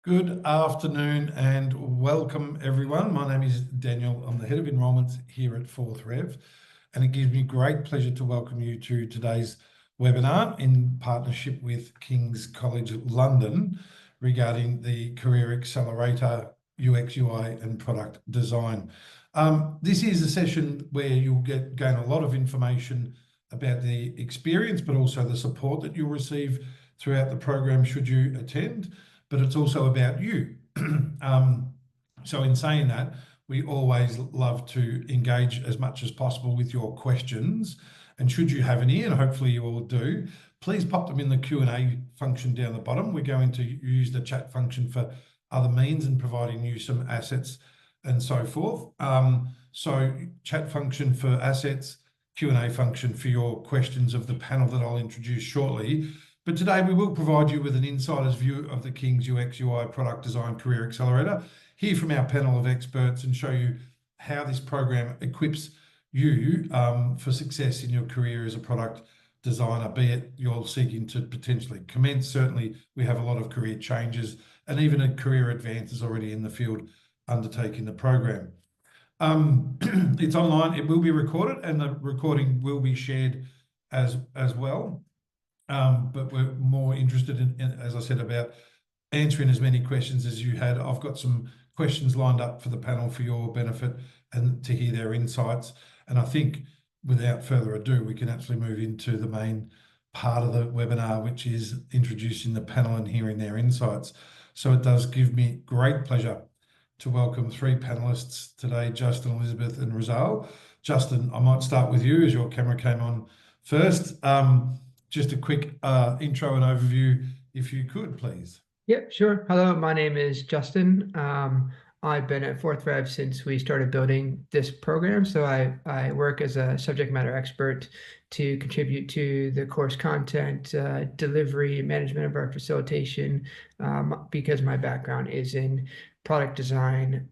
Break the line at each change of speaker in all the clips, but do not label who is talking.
Good afternoon and welcome everyone. My name is Daniel. I'm the Head of Enrolments here at Fourth Rev, and it gives me great pleasure to welcome you to today's webinar in partnership with King's College London regarding the Career Accelerator UX, UI and Product Design. This is a session where you'll gain a lot of information about the experience, but also the support that you'll receive throughout the program should you attend. But it's also about you. So in saying that, we always love to engage as much as possible with your questions. And should you have any, and hopefully you all do, please pop them in the Q&A function down the bottom. We're going to use the chat function for other means and providing you some assets and so forth. So chat function for assets, Q&A function for your questions of the panel that I'll introduce shortly. But today we will provide you with an insider's view of the King's UX UI Product Design Career Accelerator, hear from our panel of experts and show you how this program equips you for success in your career as a product designer, be it you're seeking to potentially commence. Certainly we have a lot of career changes and even a career advances already in the field undertaking the program. It's online, it will be recorded and the recording will be shared as well. But we're more interested in, as I said, about answering as many questions as you had. I've got some questions lined up for the panel for your benefit and to hear their insights. And I think without further ado, we can actually move into the main part of the webinar, which is introducing the panel and hearing their insights. So it does give me great pleasure to welcome three panelists today, Justin, Elizabeth and Rizal. Justin, I might start with you as your camera came on first. Just a quick intro and overview, if you could, please.
Yep, sure. Hello, my name is Justin. I've been at Fourth Rev since we started building this program. So I work as a subject matter expert to contribute to the course content, delivery, management of our facilitation, because my background is in product design,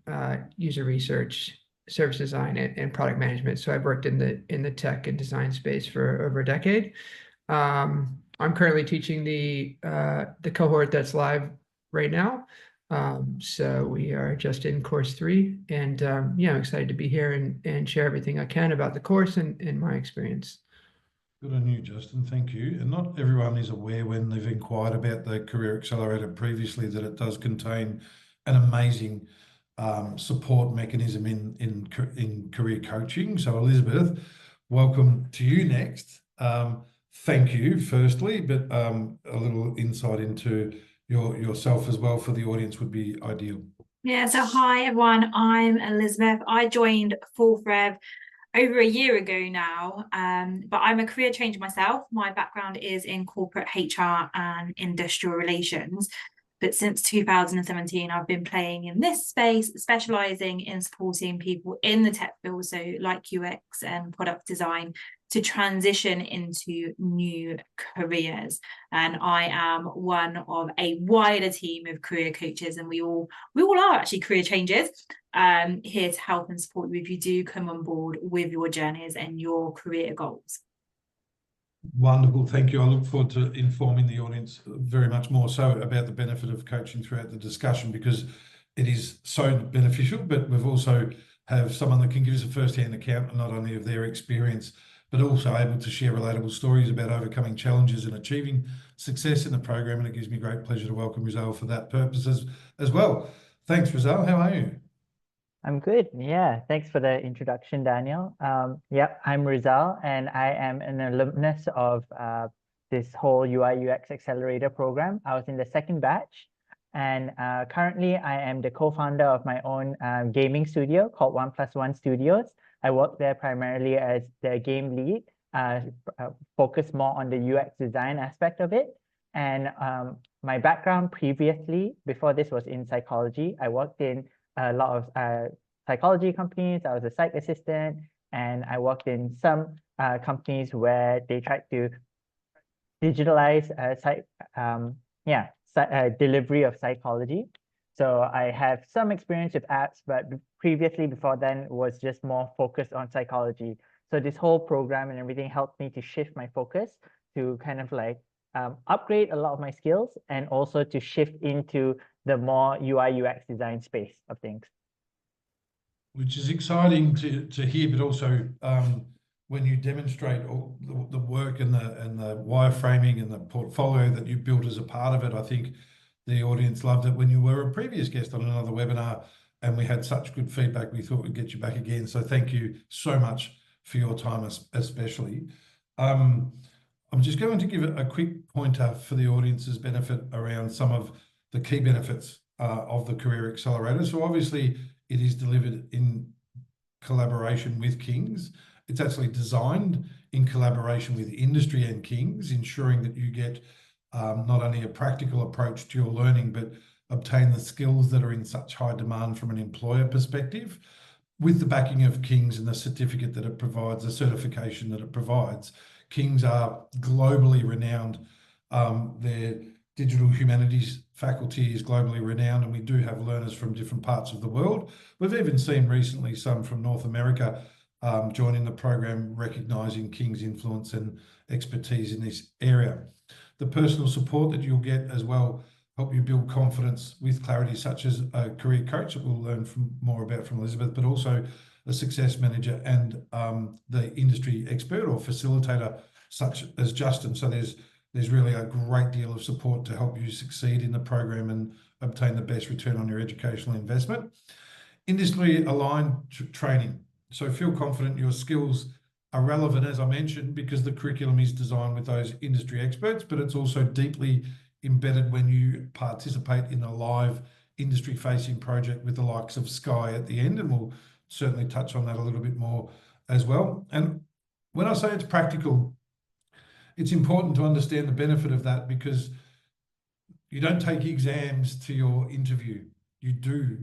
user research, service design, and product management. So I've worked in the tech and design space for over a decade. I'm currently teaching the cohort that's live right now. So we are just in course 3, and yeah, I'm excited to be here and share everything I can about the course and my experience.
Good on you, Justin. Thank you. And not everyone is aware when they've inquired about the Career Accelerator previously that it does contain an amazing support mechanism in career coaching. So Elizabeth, welcome to you next. Thank you, firstly, but a little insight into yourself as well for the audience would be ideal.
Yeah, so hi everyone, I'm Elizabeth. I joined Fourth Rev over a year ago now, but I'm a career changer myself. My background is in corporate HR and industrial relations. But since 2017, I've been playing in this space, specializing in supporting people in the tech field, so like UX and product design, to transition into new careers. And I am one of a wider team of career coaches, and we all are actually career changers, here to help and support you if you do come on board with your journeys and your career goals.
Wonderful, thank you. I look forward to informing the audience very much more so about the benefit of coaching throughout the discussion, because it is so beneficial, but we've also have someone that can give us a first-hand account not only of their experience, but also able to share relatable stories about overcoming challenges and achieving success in the program. And it gives me great pleasure to welcome Rizal for that purpose as well. Thanks, Rizal. How are you?
I'm good. Yeah, thanks for the introduction, Daniel. Yep, I'm Rizal, and I am an alumnus of this whole UI UX Accelerator program. I was in the second batch, and currently I am the co-founder of my own gaming studio called 1+1 Studios. I work there primarily as the game lead, focus more on the UX design aspect of it. And my background previously, before this, was in psychology. I worked in a lot of psychology companies. I was a psych assistant, and I worked in some companies where they tried to digitalize delivery of psychology. So I have some experience with apps, but previously, before then, was just more focused on psychology. So this whole program and everything helped me to shift my focus to kind of like upgrade a lot of my skills, and also to shift into the more UI UX design space of things.
Which is exciting to hear, but also when you demonstrate all the work and the wireframing and the portfolio that you built as a part of it. I think the audience loved it when you were a previous guest on another webinar, and we had such good feedback. We thought we'd get you back again. So thank you so much for your time, especially. I'm just going to give a quick pointer for the audience's benefit around some of the key benefits of the Career Accelerator. So obviously, it is delivered in collaboration with King's. It's actually designed in collaboration with industry and King's, ensuring that you get not only a practical approach to your learning, but obtain the skills that are in such high demand from an employer perspective, with the backing of King's and the certificate that it provides, the certification that it provides. King's are globally renowned. Their digital humanities faculty is globally renowned, and we do have learners from different parts of the world. We've even seen recently some from North America joining the program, recognising King's influence and expertise in this area. The personal support that you'll get as well help you build confidence with clarity, such as a career coach that we'll learn more about from Elizabeth, but also a success manager and the industry expert or facilitator, such as Justin. So there's really a great deal of support to help you succeed in the program and obtain the best return on your educational investment. Industry aligned training. So feel confident your skills are relevant, as I mentioned, because the curriculum is designed with those industry experts, but it's also deeply embedded when you participate in a live industry-facing project with the likes of Sky at the end, and we'll certainly touch on that a little bit more as well. And when I say it's practical, it's important to understand the benefit of that, because you don't take exams to your interview. You do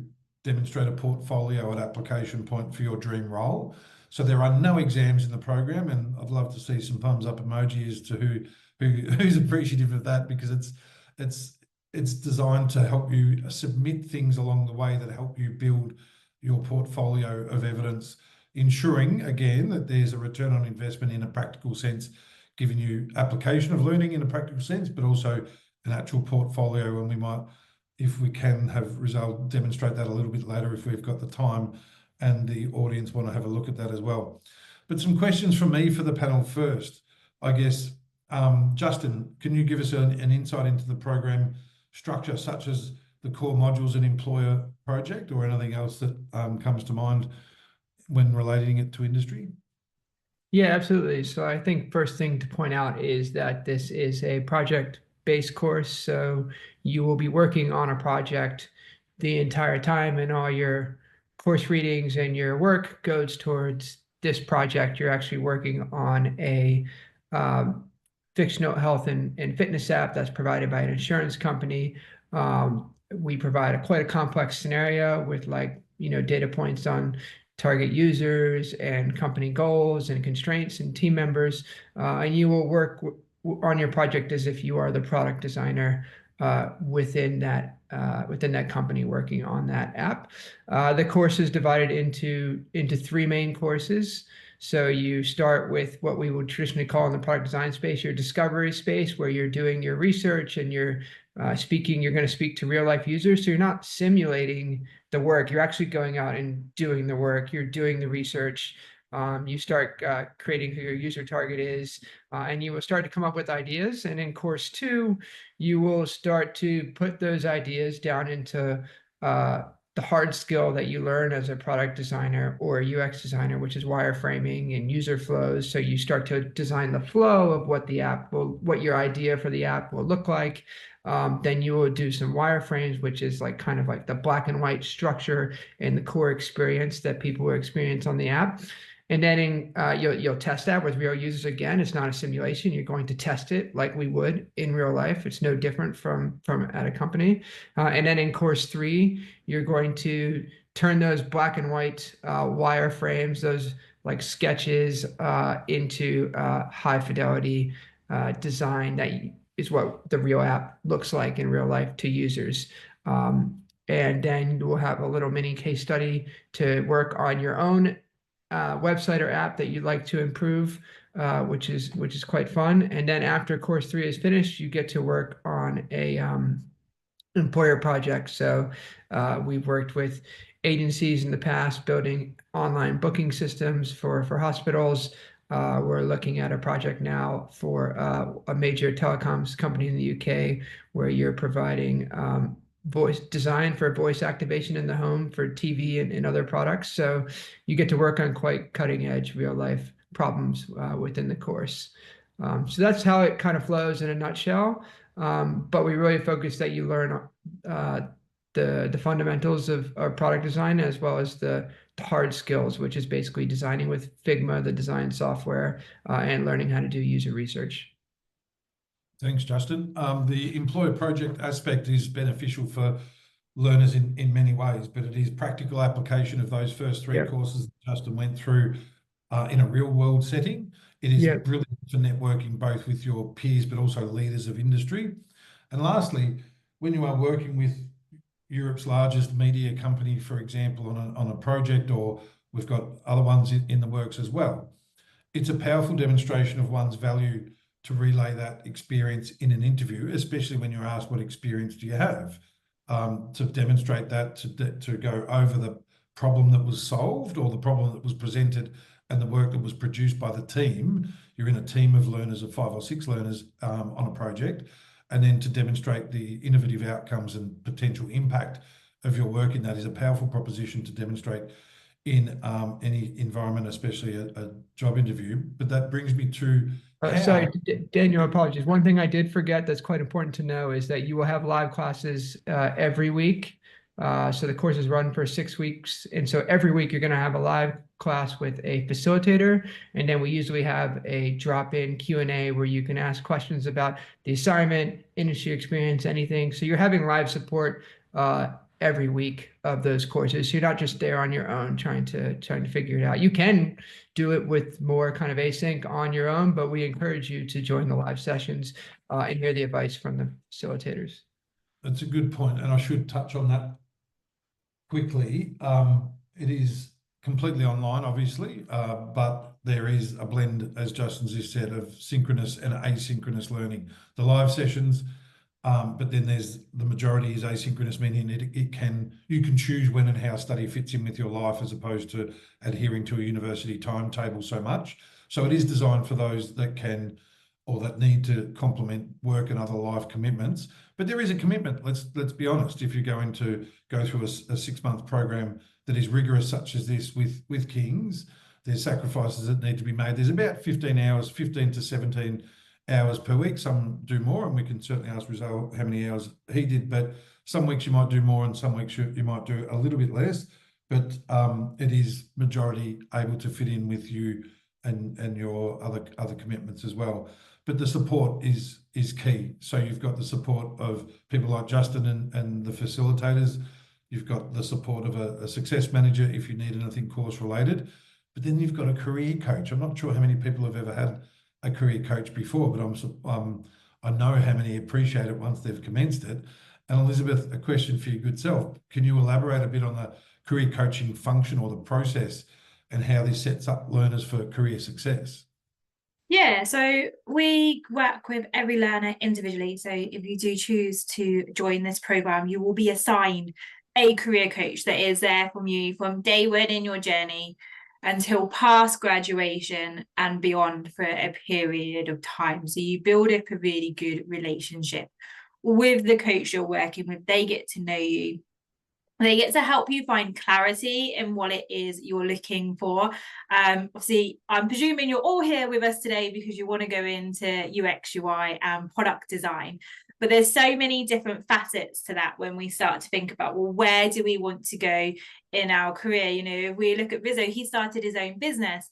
demonstrate a portfolio at application point for your dream role. So there are no exams in the program, and I'd love to see some thumbs up emoji as to who's appreciative of that, because it's designed to help you submit things along the way that help you build your portfolio of evidence, ensuring again that there's a return on investment in a practical sense, giving you application of learning in a practical sense, but also an actual portfolio. And we might, if we can, have Rizal demonstrate that a little bit later if we've got the time and the audience want to have a look at that as well. But some questions from me for the panel first. I guess, Justin, can you give us an insight into the program structure, such as the core modules and employer project, or anything else that comes to mind when relating it to industry?
Yeah, absolutely. So I think first thing to point out is that this is a project-based course. So you will be working on a project the entire time, and all your course readings and your work goes towards this project. You're actually working on a fixed note health and fitness app that's provided by an insurance company. We provide quite a complex scenario with data points on target users and company goals and constraints and team members, and you will work on your project as if you are the product designer within that company working on that app. The course is divided into three main courses. So you start with what we would traditionally call in the product design space your discovery space, where you're doing your research and you're going to speak to real life users. So you're not simulating the work, you're actually going out and doing the work, you're doing the research. You start creating who your user target is, and you will start to come up with ideas. And in course 2, you will start to put those ideas down into the hard skill that you learn as a product designer or a UX designer, which is wireframing and user flows. So you start to design the flow of what your idea for the app will look like. Then you will do some wireframes, which is kind of like the black and white structure and the core experience that people will experience on the app. And then you'll test that with real users again. It's not a simulation. You're going to test it like we would in real life. It's no different from at a company. And then in course 3, you're going to turn those black and white wireframes, those sketches, into high fidelity design that is what the real app looks like in real life to users. And then you will have a little mini case study to work on your own website or app that you'd like to improve, which is quite fun. And then after course 3 is finished, you get to work on employer project. So we've worked with agencies in the past building online booking systems for hospitals. We're looking at a project now for a major telecoms company in the UK where you're providing voice design for voice activation in the home for TV and other products. So you get to work on quite cutting edge real life problems within the course. So that's how it kind of flows in a nutshell. But we really focus that you learn the fundamentals of product design as well as the hard skills, which is basically designing with Figma, the design software, and learning how to do user research.
Thanks, Justin. The employer project aspect is beneficial for learners in many ways, but it is practical application of those first three courses that Justin went through in a real world setting. It is brilliant for networking both with your peers, but also leaders of industry. And lastly, when you are working with Europe's largest media company, for example, on a project, or we've got other ones in the works as well, it's a powerful demonstration of one's value to relay that experience in an interview, especially when you're asked what experience do you have, to demonstrate that, to go over the problem that was solved or the problem that was presented and the work that was produced by the team. You're in a team of learners, of 5 or 6 learners on a project, and then to demonstrate the innovative outcomes and potential impact of your work in that is a powerful proposition to demonstrate in any environment, especially a job interview. But that brings me to
sorry, Daniel, apologies. One thing I did forget that's quite important to know is that you will have live classes every week. So the courses run for 6 weeks. And so every week you're going to have a live class with a facilitator. And then we usually have a drop-in Q&A where you can ask questions about the assignment, industry experience, anything. So you're having live support every week of those courses. So you're not just there on your own trying to figure it out. You can do it with more kind of async on your own, but we encourage you to join the live sessions and hear the advice from the facilitators.
That's a good point, and I should touch on that quickly. It is completely online, obviously, but there is a blend, as Justin's just said, of synchronous and asynchronous learning. The live sessions, but then there's the majority is asynchronous, meaning you can choose when and how study fits in with your life as opposed to adhering to a university timetable so much. So it is designed for those that can or that need to complement work and other life commitments. But there is a commitment. Let's be honest. If you're going to go through a 6-month program that is rigorous, such as this with King's, there's sacrifices that need to be made. There's about 15 to 17 hours per week. Some do more, and we can certainly ask Rizal how many hours he did, but some weeks you might do more and some weeks you might do a little bit less, but it is majority able to fit in with you and your other commitments as well. But the support is key. So you've got the support of people like Justin and the facilitators. You've got the support of a success manager if you need anything course related, but then you've got a career coach. I'm not sure how many people have ever had a career coach before, but I know how many appreciate it once they've commenced it. And Elizabeth, a question for your good self. Can you elaborate a bit on the career coaching function or the process and how this sets up learners for career success?
Yeah, so we work with every learner individually. So if you do choose to join this program, you will be assigned a career coach that is there from you from day one in your journey until past graduation and beyond for a period of time. So you build up a really good relationship with the coach you're working with. They get to know you. They get to help you find clarity in what it is you're looking for. Obviously, I'm presuming you're all here with us today because you want to go into UX, UI and product design. But there's so many different facets to that when we start to think about, well, where do we want to go in our career? You know, if we look at Rizzo, he started his own business.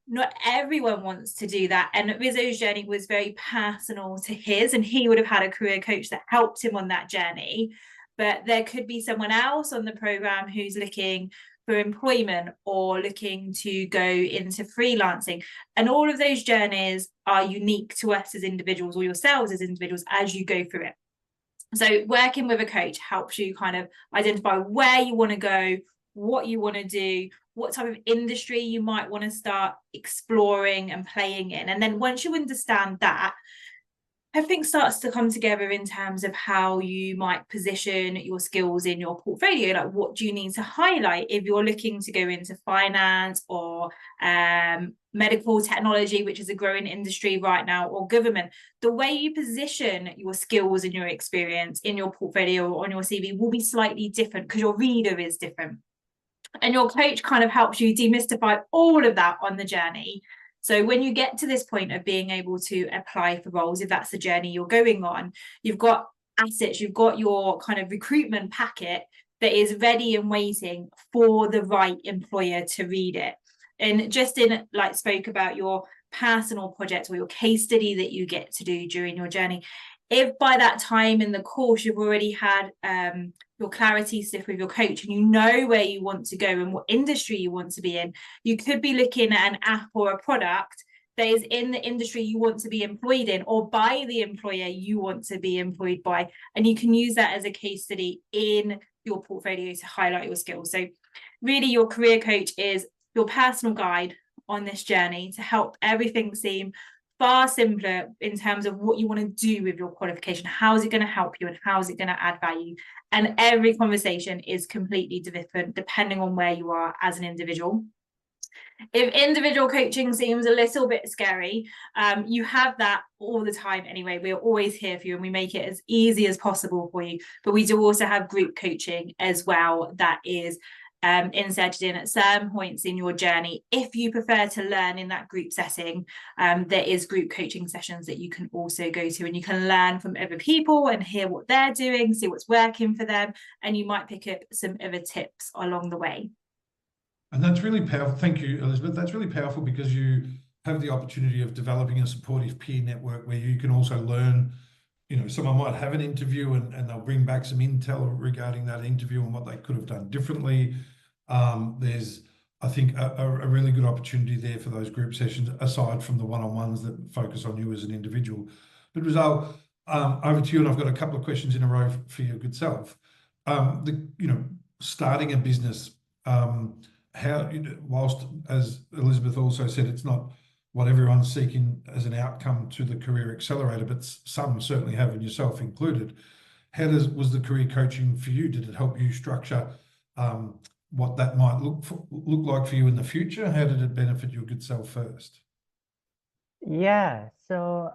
Not everyone wants to do that. And Rizzo's journey was very personal to his, and he would have had a career coach that helped him on that journey. But there could be someone else on the program who's looking for employment or looking to go into freelancing. And all of those journeys are unique to us as individuals or yourselves as individuals as you go through it. So working with a coach helps you kind of identify where you want to go, what you want to do, what type of industry you might want to start exploring and playing in. And then once you understand that, everything starts to come together in terms of how you might position your skills in your portfolio. Like, what do you need to highlight if you're looking to go into finance or medical technology, which is a growing industry right now, or government? The way you position your skills and your experience in your portfolio or on your CV will be slightly different because your reader is different. And your coach kind of helps you demystify all of that on the journey. So when you get to this point of being able to apply for roles, if that's the journey you're going on, you've got assets, you've got your kind of recruitment packet that is ready and waiting for the right employer to read it. And Justin like spoke about your personal project or your case study that you get to do during your journey. If by that time in the course you've already had your clarity stuff with your coach and you know where you want to go and what industry you want to be in, you could be looking at an app or a product that is in the industry you want to be employed in or by the employer you want to be employed by. And you can use that as a case study in your portfolio to highlight your skills. So really your career coach is your personal guide on this journey to help everything seem far simpler in terms of what you want to do with your qualification. How is it going to help you and how is it going to add value? And every conversation is completely different depending on where you are as an individual. If individual coaching seems a little bit scary, you have that all the time anyway. We're always here for you and we make it as easy as possible for you. But we do also have group coaching as well that is inserted in at certain points in your journey. If you prefer to learn in that group setting, there is group coaching sessions that you can also go to and you can learn from other people and hear what they're doing, see what's working for them, and you might pick up some other tips along the way.
And that's really powerful. Thank you, Elizabeth. That's really powerful because you have the opportunity of developing a supportive peer network where you can also learn. You know, someone might have an interview and they'll bring back some intel regarding that interview and what they could have done differently. There's, I think, a really good opportunity there for those group sessions, aside from the one-on-ones that focus on you as an individual. But Rizal, over to you, and I've got a couple of questions in a row for your good self. Starting a business, how, whilst, as Elizabeth also said, it's not what everyone's seeking as an outcome to the Career Accelerator, but some certainly have, and yourself included. How was the career coaching for you? Did it help you structure what that might look like for you in the future? How did it benefit your good self first?
Yeah, so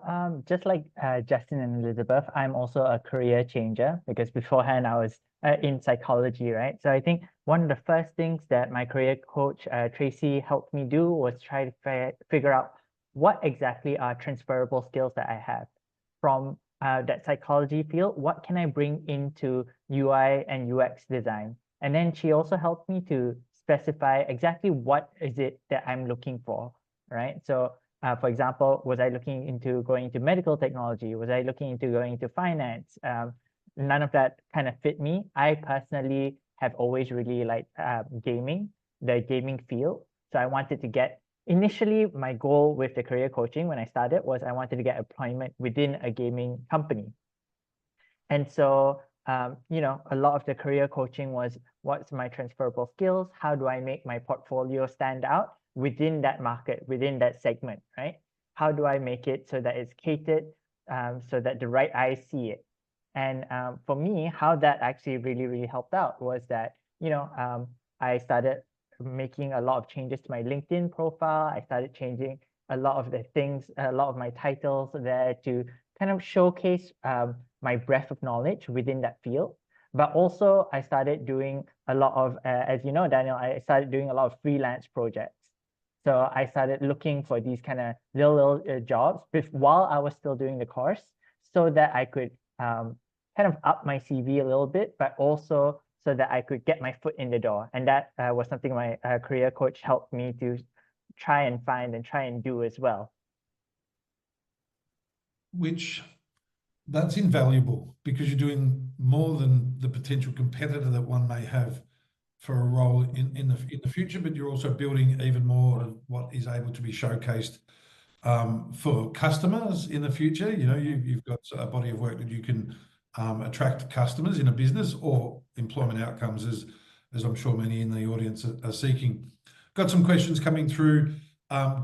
just like Justin and Elizabeth, I'm also a career changer because beforehand I was in psychology, right? So I think one of the first things that my career coach, Tracy, helped me do was try to figure out what exactly are transferable skills that I have from that psychology field. What can I bring into UI and UX design? And then she also helped me to specify exactly what is it that I'm looking for, right? So for example, was I looking into going into medical technology? Was I looking into going into finance? None of that kind of fit me. I personally have always really liked gaming, the gaming field. So I wanted to get, initially my goal with the career coaching when I started was I wanted to get employment within a gaming company. And so, a lot of the career coaching was what's my transferable skills? How do I make my portfolio stand out within that market, within that segment, right? How do I make it so that it's catered, so that the right eyes see it? And for me, how that actually really, really helped out was that, I started making a lot of changes to my LinkedIn profile. I started changing a lot of the things, a lot of my titles there to kind of showcase my breadth of knowledge within that field. But also I started doing a lot of, as you know, Daniel, I started doing a lot of freelance projects. So I started looking for these kind of little jobs while I was still doing the course so that I could kind of up my CV a little bit, but also so that I could get my foot in the door. And that was something my career coach helped me to try and find and try and do as well.
Which, that's invaluable because you're doing more than the potential competitor that one may have for a role in the future, but you're also building even more of what is able to be showcased for customers in the future. You've got a body of work that you can attract customers in a business or employment outcomes, as I'm sure many in the audience are seeking. Got some questions coming through.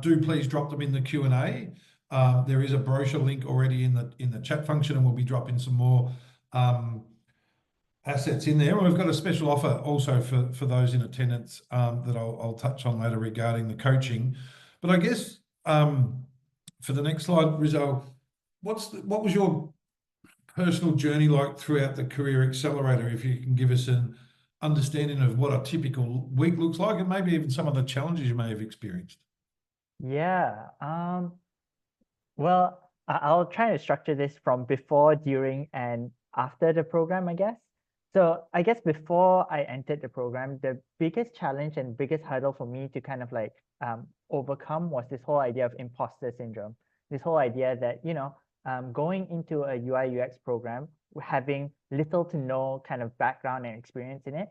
Do please drop them in the Q&A. There is a brochure link already in the chat function, and we'll be dropping some more assets in there. We've got a special offer also for those in attendance that I'll touch on later regarding the coaching. But I guess for the next slide, Rizal, what was your personal journey like throughout the Career Accelerator? If you can give us an understanding of what a typical week looks like, and maybe even some of the challenges you may have experienced.
Yeah. Well, I'll try to structure this from before, during, and after the program, I guess. So I guess before I entered the program, the biggest challenge and biggest hurdle for me to kind of like overcome was this whole idea of imposter syndrome. This whole idea that, going into a UI UX program, having little to no kind of background and experience in it,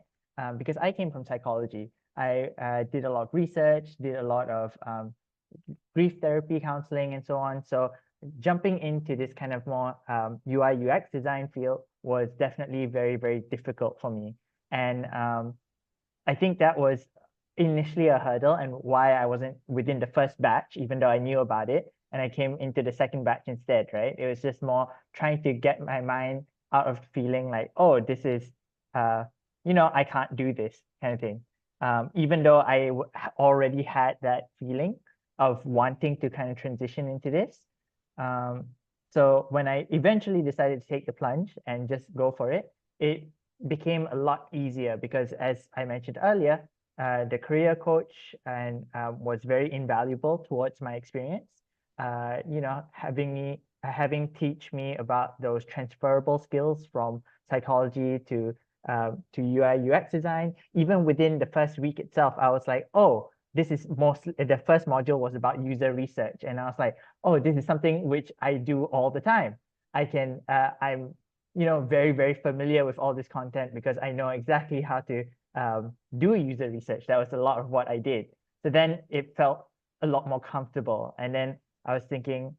because I came from psychology. I did a lot of research, did a lot of grief therapy, counseling, and so on. So jumping into this kind of more UI UX design field was definitely very, very difficult for me. And I think that was initially a hurdle and why I wasn't within the first batch, even though I knew about it. And I came into the second batch instead, right? It was just more trying to get my mind out of feeling like, oh, this is, I can't do this kind of thing. Even though I already had that feeling of wanting to kind of transition into this. So when I eventually decided to take the plunge and just go for it, it became a lot easier because, as I mentioned earlier, the career coach and was very invaluable towards my experience. Having teach me about those transferable skills from psychology to UI UX design. Even within the first week itself, I was like, oh, this is mostly, the first module was about user research. And I was like, oh, this is something which I do all the time. I'm very, very familiar with all this content because I know exactly how to do user research. That was a lot of what I did. So then it felt a lot more comfortable. And then I was thinking,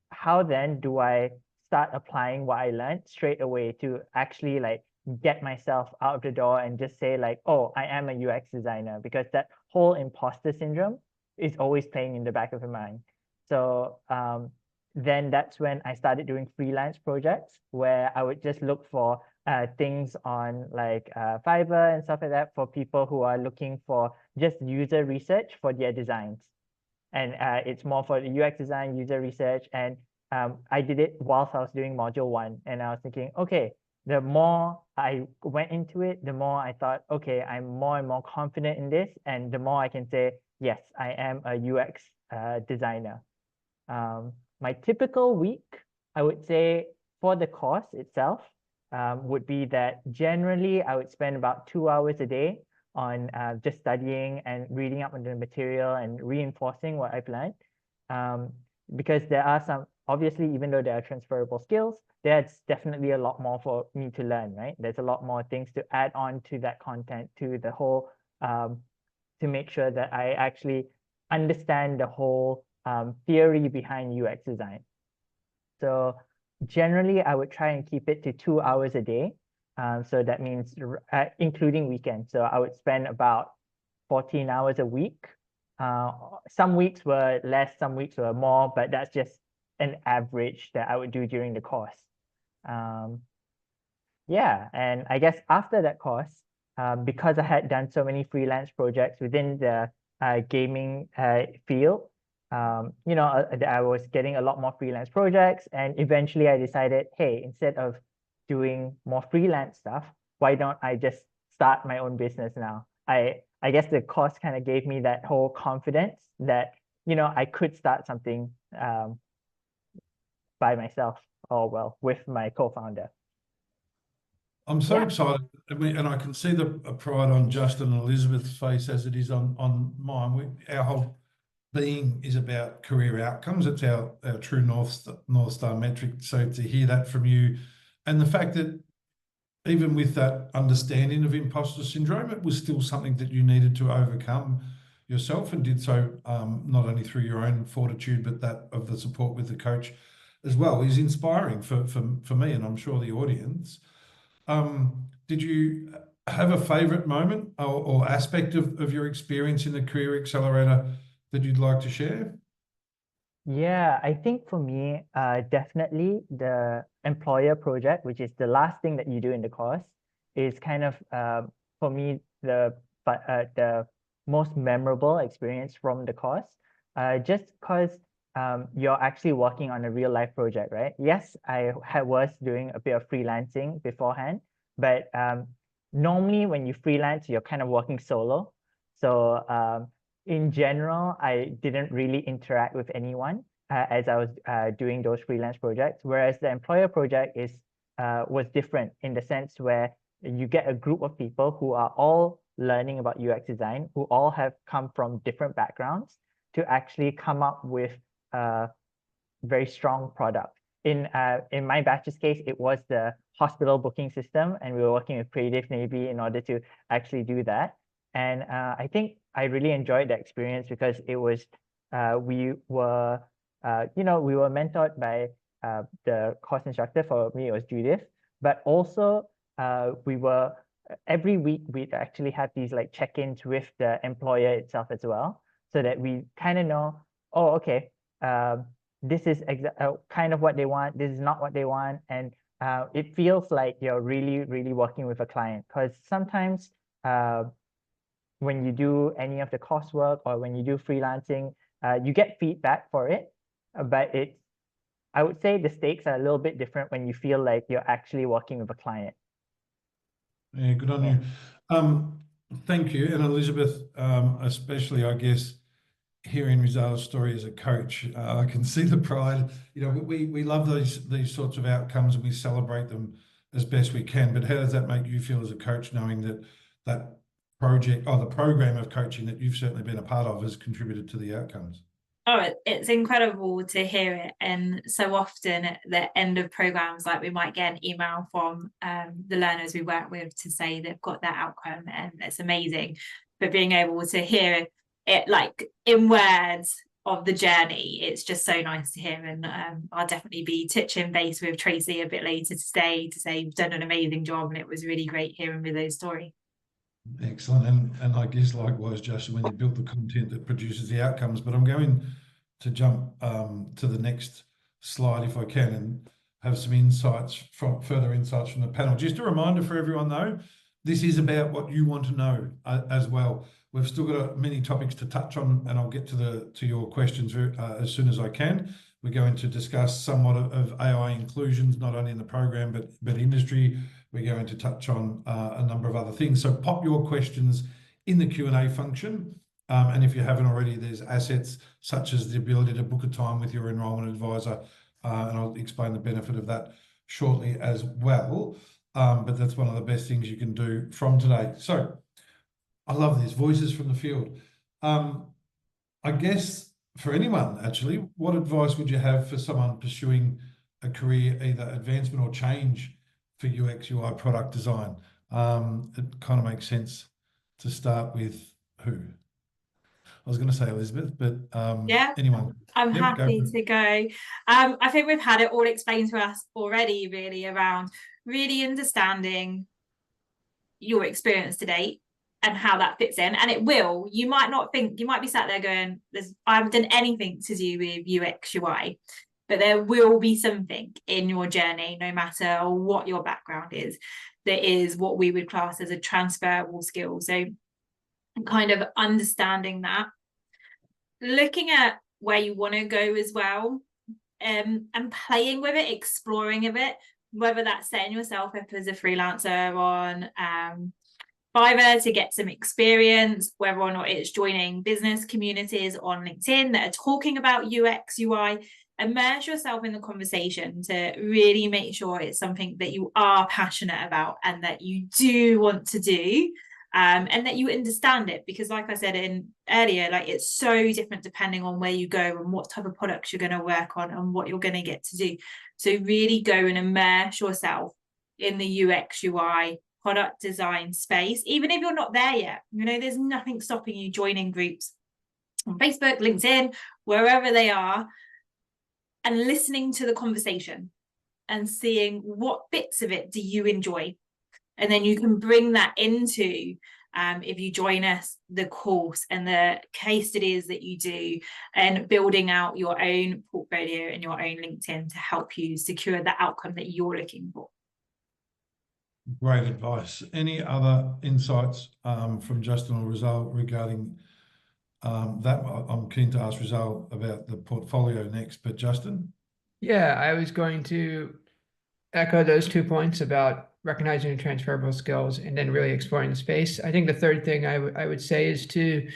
how then do I start applying what I learned straight away to actually like get myself out of the door and just say like, oh, I am a UX designer, because that whole imposter syndrome is always playing in the back of my mind. So then that's when I started doing freelance projects where I would just look for things on like Fiverr and stuff like that for people who are looking for just user research for their designs. And it's more for the UX design, user research. And I did it whilst I was doing module 1. And I was thinking, okay, the more I went into it, the more I thought, okay, I'm more and more confident in this. And the more I can say, yes, I am a UX designer. My typical week, I would say for the course itself, would be that generally I would spend about 2 hours a day on just studying and reading up on the material and reinforcing what I've learned. Because there are some, obviously, even though there are transferable skills, there's definitely a lot more for me to learn, right? There's a lot more things to add on to that content, to the whole, to make sure that I actually understand the whole theory behind UX design. So generally, I would try and keep it to 2 hours a day. So that means including weekends. So I would spend about 14 hours a week. Some weeks were less, some weeks were more, but that's just an average that I would do during the course. Yeah, and I guess after that course, because I had done so many freelance projects within the gaming field, I was getting a lot more freelance projects, and eventually I decided, hey, instead of doing more freelance stuff, why don't I just start my own business now? I guess the course kind of gave me that whole confidence that, I could start something by myself, or well, with my co-founder.
I'm so excited, and I can see the pride on Justin and Elizabeth's face as it is on mine. Our whole being is about career outcomes. It's our true North Star metric. So to hear that from you, and the fact that even with that understanding of imposter syndrome, it was still something that you needed to overcome yourself, and did so not only through your own fortitude, but that of the support with the coach as well, is inspiring for me, and I'm sure the audience. Did you have a favorite moment or aspect of your experience in the Career Accelerator that you'd like to share?
Yeah, I think for me, definitely the employer project, which is the last thing that you do in the course, is kind of for me the most memorable experience from the course. Just because you're actually working on a real life project, right? Yes, was doing a bit of freelancing beforehand, but normally when you freelance, you're kind of working solo. So in general, I didn't really interact with anyone as I was doing those freelance projects. Whereas the employer project was different in the sense where you get a group of people who are all learning about UX design, who all have come from different backgrounds to actually come up with a very strong product. In my batch's case, it was the hospital booking system, and we were working with Creative Navy in order to actually do that. And I think I really enjoyed the experience because it was we were we were mentored by the course instructor. For me, it was Judith, but also we were every week we'd actually have these like check-ins with the employer itself as well, so that we kind of know, oh, okay, this is kind of what they want, this is not what they want, and it feels like you're really, really working with a client. Because sometimes when you do any of the coursework or when you do freelancing, you get feedback for it, but I would say the stakes are a little bit different when you feel like you're actually working with a client.
Yeah, good on you. Thank you. And Elizabeth, especially, I guess, hearing Rizal's story as a coach, I can see the pride. We love these sorts of outcomes and we celebrate them as best we can. But how does that make you feel as a coach, knowing that that project or the program of coaching that you've certainly been a part of has contributed to the outcomes?
Oh, it's incredible to hear it. And so often at the end of programs, like we might get an email from the learners we work with to say they've got that outcome, and it's amazing. But being able to hear it like in words of the journey, it's just so nice to hear. And I'll definitely be touching base with Tracy a bit later today to say you've done an amazing job, and it was really great hearing Rizzo's story.
Excellent. And I guess likewise, Justin, when you build the content that produces the outcomes. But I'm going to jump to the next slide if I can, and have some further insights from the panel. Just a reminder for everyone though, this is about what you want to know as well. We've still got many topics to touch on, and I'll get to your questions as soon as I can. We're going to discuss somewhat of AI inclusions, not only in the program, but industry. We're going to touch on a number of other things. So pop your questions in the Q&A function. And if you haven't already, there's assets such as the ability to book a time with your enrolment advisor. And I'll explain the benefit of that shortly as well. But that's one of the best things you can do from today. So I love this, voices from the field. I guess for anyone, actually, what advice would you have for someone pursuing a career, either advancement or change for UX, UI product design? It kind of makes sense to start with who? I was going to say Elizabeth, but
Yeah,
anyone.
I'm
Yep,
happy to go. I think we've had it all explained to us already, really, around really understanding your experience to date and how that fits in. And it will, you might not think, you might be sat there going, I haven't done anything to do with UX UI, but there will be something in your journey, no matter what your background is, that is what we would class as a transferable skill. So kind of understanding that, looking at where you want to go as well, and playing with it, exploring a bit, whether that's setting yourself up as a freelancer on Fiverr to get some experience, whether or not it's joining business communities on LinkedIn that are talking about UX, UI. Immerse yourself in the conversation to really make sure it's something that you are passionate about and that you do want to do, and that you understand it, because like I said earlier, like it's so different depending on where you go and what type of products you're going to work on and what you're going to get to do. So really go and immerse yourself in the UX, UI product design space, even if you're not there yet. There's nothing stopping you joining groups on Facebook, LinkedIn, wherever they are, and listening to the conversation and seeing what bits of it do you enjoy. And then you can bring that into if you join us, the course and the case studies that you do, and building out your own portfolio and your own LinkedIn to help you secure the outcome that you're looking for.
Great advice. Any other insights from Justin or Rizal regarding that? I'm keen to ask Rizal about the portfolio next, but Justin?
Yeah, I was going to echo those 2 points about recognizing the transferable skills and then really exploring the space. I think the third thing I would say is to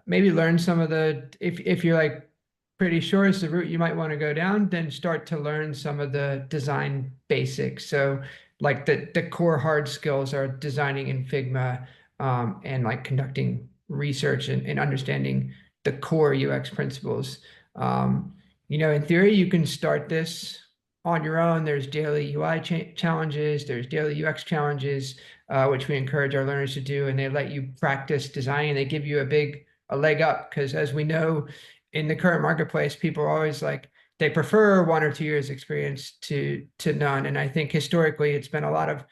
maybe learn some of the, if you're like pretty sure it's the route you might want to go down, then start to learn some of the design basics. So like the core hard skills are designing in Figma, and like conducting research and understanding the core UX principles. In theory, you can start this on your own. There's daily UI challenges, there's daily UX challenges, which we encourage our learners to do, and they let you practice design, and they give you a leg up, because as we know, in the current marketplace, people are always like, they prefer 1 or 2 years experience to none. And I think historically it's been a lot of,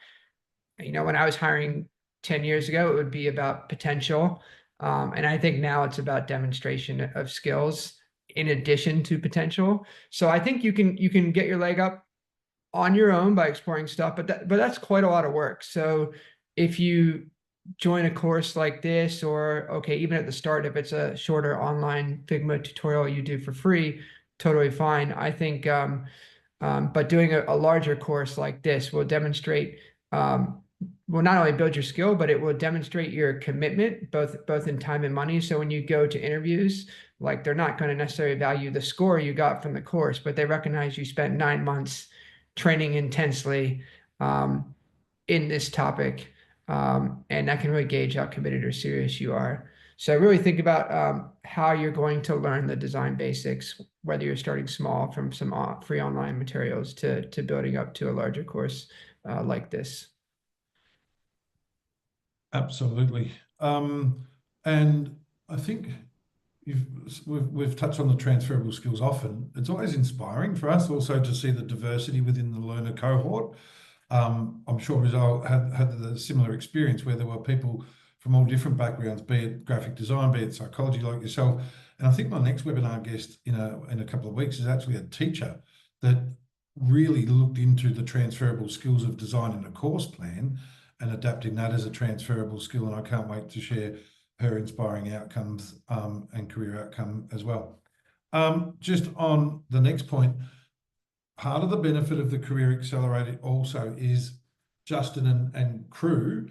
when I was hiring 10 years ago, it would be about potential. And I think now it's about demonstration of skills in addition to potential. So I think you can get your leg up on your own by exploring stuff, but that's quite a lot of work. So if you join a course like this, or okay, even at the start, if it's a shorter online Figma tutorial you do for free, totally fine. I think, but doing a larger course like this will demonstrate, will not only build your skill, but it will demonstrate your commitment, both in time and money. So when you go to interviews, like, they're not going to necessarily value the score you got from the course, but they recognize you spent 9 months training intensely in this topic, and that can really gauge how committed or serious you are. So I really think about how you're going to learn the design basics, whether you're starting small from some free online materials to building up to a larger course like this.
Absolutely. And I think we've touched on the transferable skills often. It's always inspiring for us also to see the diversity within the learner cohort. I'm sure Rizal had the similar experience where there were people from all different backgrounds, be it graphic design, be it psychology, like yourself. And I think my next webinar guest in a couple of weeks is actually a teacher that really looked into the transferable skills of designing a course plan and adapting that as a transferable skill. And I can't wait to share her inspiring outcomes and career outcome as well. Just on the next point, part of the benefit of the Career Accelerator also is Justin and crew,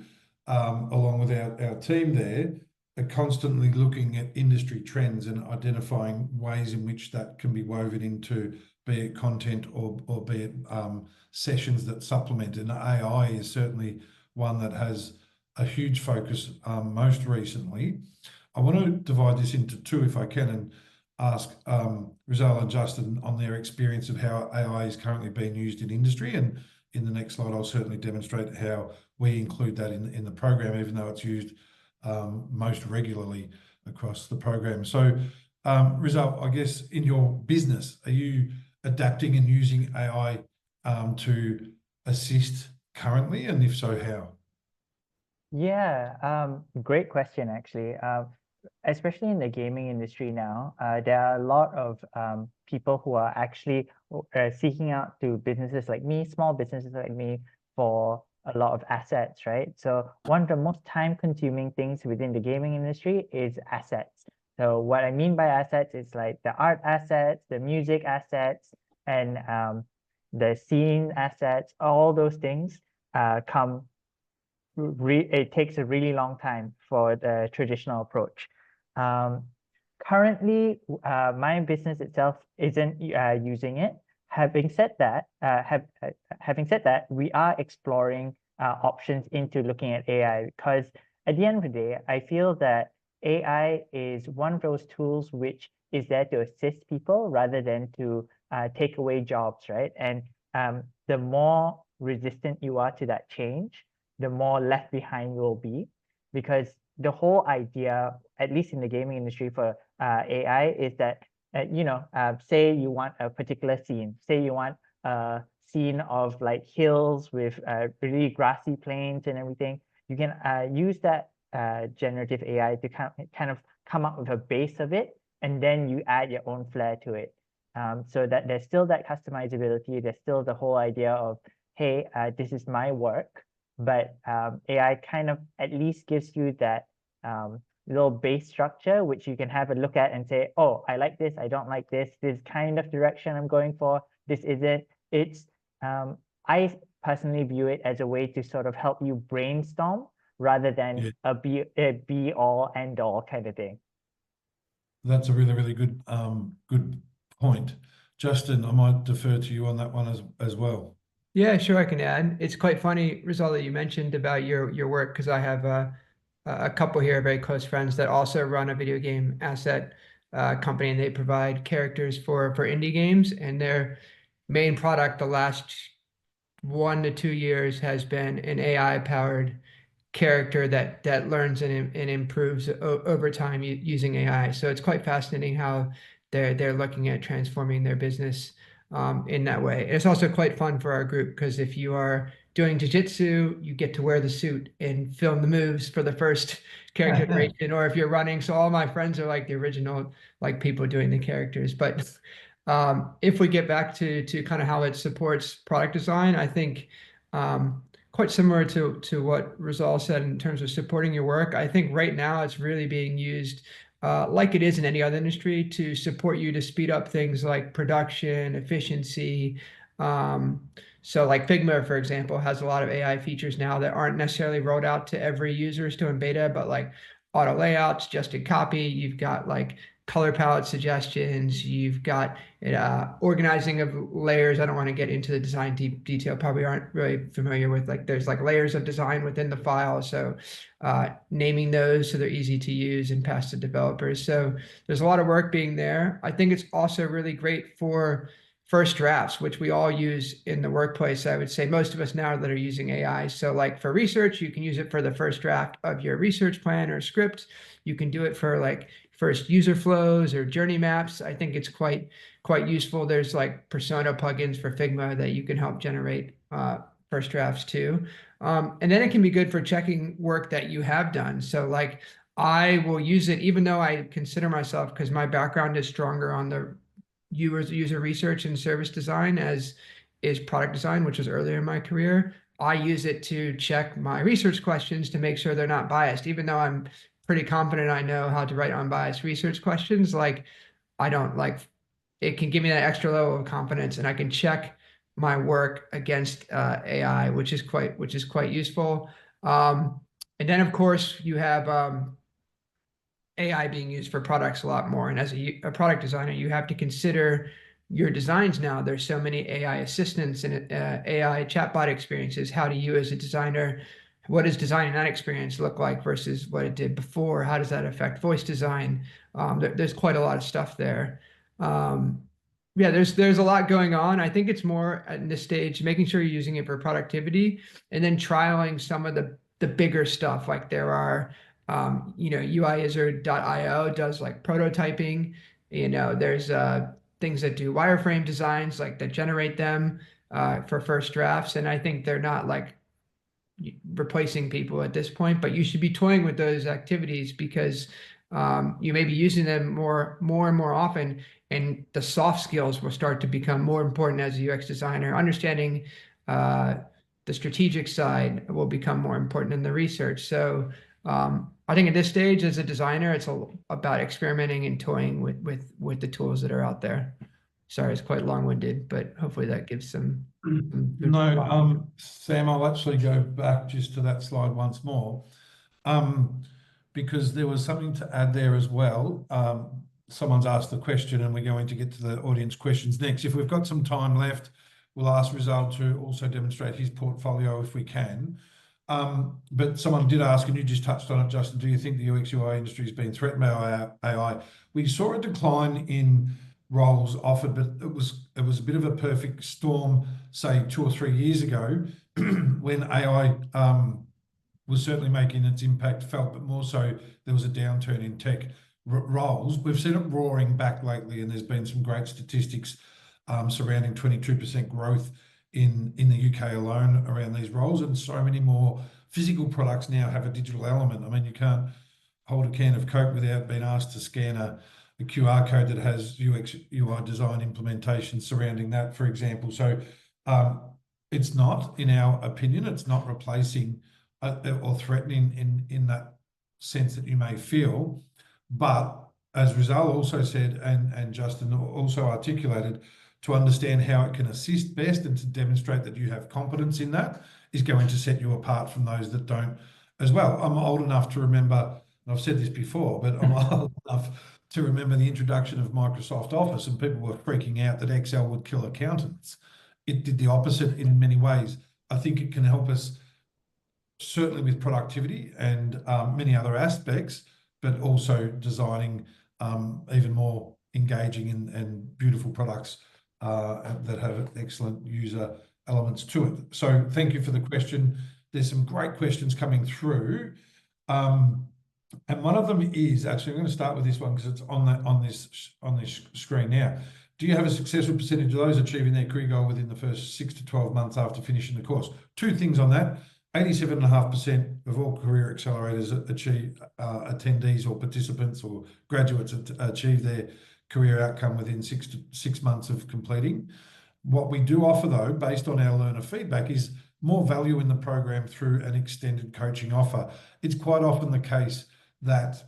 along with our team there, are constantly looking at industry trends and identifying ways in which that can be woven into, be it content or be it sessions that supplement. And AI is certainly one that has a huge focus most recently. I want to divide this into 2 if I can, and ask Rizal and Justin on their experience of how AI is currently being used in industry. And in the next slide, I'll certainly demonstrate how we include that in the program, even though it's used most regularly across the program. So Rizal, I guess in your business, are you adapting and using AI to assist currently? And if so, how?
Yeah, great question, actually. Especially in the gaming industry now, there are a lot of people who are actually seeking out to businesses like me, small businesses like me, for a lot of assets, right? So one of the most time-consuming things within the gaming industry is assets. So what I mean by assets is like the art assets, the music assets, and the scene assets. All those things it takes a really long time for the traditional approach. Currently, my business itself isn't using it. Having said that, we are exploring options into looking at AI, because at the end of the day, I feel that AI is one of those tools which is there to assist people rather than to take away jobs, right? And the more resistant you are to that change, the more left behind you will be, because the whole idea, at least in the gaming industry for AI, is that, say you want a particular scene, say you want a scene of like hills with really grassy plains and everything, you can use that generative AI to kind of come up with a base of it, and then you add your own flair to it. So that there's still that customizability. There's still the whole idea of, hey, this is my work, but AI kind of at least gives you that little base structure, which you can have a look at and say, oh, I like this, I don't like this kind of direction I'm going for, this isn't. It's, I personally view it as a way to sort of help you brainstorm rather than a be all end all kind of thing.
That's a really, really good good point. Justin, I might defer to you on that one as well.
Yeah, sure, I can add. It's quite funny, Rizal, that you mentioned about your work, because I have a couple here, very close friends, that also run a video game asset company, and they provide characters for indie games, and their main product the last 1 to 2 years has been an AI-powered character that learns and improves over time using AI. So it's quite fascinating how they're looking at transforming their business in that way. And it's also quite fun for our group, because if you are doing jiu-jitsu, you get to wear the suit and film the moves for the first character iteration, or if you're running. So all my friends are like the original, like, people doing the characters. But if we get back to kind of how it supports product design, I think quite similar to what Rizal said in terms of supporting your work. I think right now it's really being used like it is in any other industry, to support you to speed up things like production, efficiency. So like Figma, for example, has a lot of AI features now that aren't necessarily rolled out to every user still in beta, but like auto layouts, just in copy. You've got like color palette suggestions. You've got organizing of layers. I don't want to get into the design detail, probably aren't really familiar with, like, there's like layers of design within the file. So naming those so they're easy to use and pass to developers. So there's a lot of work being there. I think it's also really great for first drafts, which we all use in the workplace. I would say most of us now that are using AI. So like for research, you can use it for the first draft of your research plan or script. You can do it for like first user flows or journey maps. I think it's quite useful. There's like persona plugins for Figma that you can help generate first drafts too. And then it can be good for checking work that you have done. So like I will use it, even though I consider myself, because my background is stronger on the user research and service design as is product design, which was earlier in my career. I use it to check my research questions to make sure they're not biased, even though I'm pretty confident I know how to write unbiased research questions. Like, I don't like, it can give me that extra level of confidence, and I can check my work against AI, which is quite useful. And then of course you have AI being used for products a lot more. And as a product designer, you have to consider your designs now. There's so many AI assistants and AI chatbot experiences. How do you, as a designer, what does designing that experience look like versus what it did before? How does that affect voice design? There's quite a lot of stuff there. Yeah, there's a lot going on. I think it's more at this stage, making sure you're using it for productivity, and then trialing some of the bigger stuff. Like there are, UIizer.io does like prototyping. There's things that do wireframe designs, like that generate them for first drafts. And I think they're not like replacing people at this point, but you should be toying with those activities, because you may be using them more and more often, and the soft skills will start to become more important as a UX designer. Understanding the strategic side will become more important than the research. So I think at this stage, as a designer, it's about experimenting and toying with the tools that are out there. Sorry, it's quite long-winded, but hopefully that gives some.
No, Sam, I'll actually go back just to that slide once more, because there was something to add there as well. Someone's asked the question, and we're going to get to the audience questions next. If we've got some time left, we'll ask Rizal to also demonstrate his portfolio if we can. But someone did ask, and you just touched on it, Justin, do you think the UX UI industry has been threatened by AI? We saw a decline in roles offered, but it was a bit of a perfect storm, say 2 or 3 years ago, when AI was certainly making its impact felt, but more so there was a downturn in tech roles. We've seen it roaring back lately, and there's been some great statistics surrounding 22% growth in the UK alone around these roles, and so many more physical products now have a digital element. I mean, you can't hold a can of Coke without being asked to scan a QR code that has UX, UI design implementation surrounding that, for example. So it's not, in our opinion, it's not replacing or threatening in that sense that you may feel. But as Rizal also said, and Justin also articulated, to understand how it can assist best and to demonstrate that you have competence in that is going to set you apart from those that don't as well. I'm old enough to remember, and I've said this before, but I'm old enough to remember the introduction of Microsoft Office, and people were freaking out that Excel would kill accountants. It did the opposite in many ways. I think it can help us certainly with productivity and many other aspects, but also designing even more engaging and beautiful products that have excellent user elements to it. So thank you for the question. There's some great questions coming through. And one of them is, actually, I'm going to start with this one because it's on this screen now. Do you have a successful percentage of those achieving their career goal within the first 6 to 12 months after finishing the course? Two things on that. 87.5% of all career accelerators achieve attendees or participants or graduates achieve their career outcome within 6 months of completing. What we do offer, though, based on our learner feedback, is more value in the program through an extended coaching offer. It's quite often the case that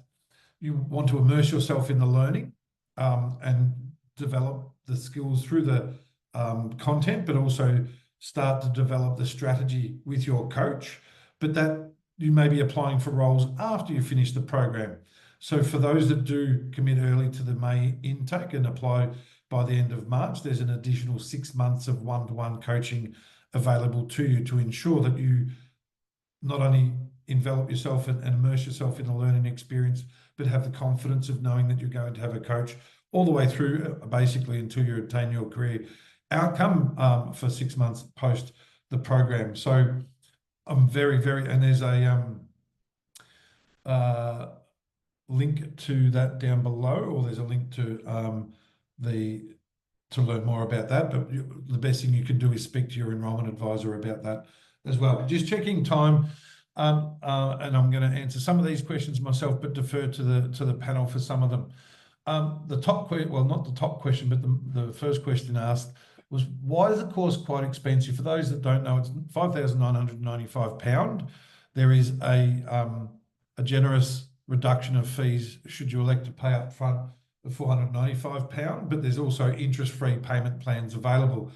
you want to immerse yourself in the learning and develop the skills through the content, but also start to develop the strategy with your coach, but that you may be applying for roles after you finish the program. So for those that do commit early to the May intake and apply by the end of March, there's an additional 6 months of one-to-one coaching available to you to ensure that you not only envelop yourself and immerse yourself in the learning experience, but have the confidence of knowing that you're going to have a coach all the way through, basically until you attain your career outcome for 6 months post the program. So I'm very, and there's a link to that down below, or there's a link to to learn more about that. But the best thing you can do is speak to your enrollment advisor about that as well. Just checking time, and I'm going to answer some of these questions myself, but defer to the panel for some of them. The top question, well, not the top question, but the first question asked was, why is the course quite expensive? For those that don't know, it's £5,995. There is a generous reduction of fees should you elect to pay up front of £495, but there's also interest-free payment plans available.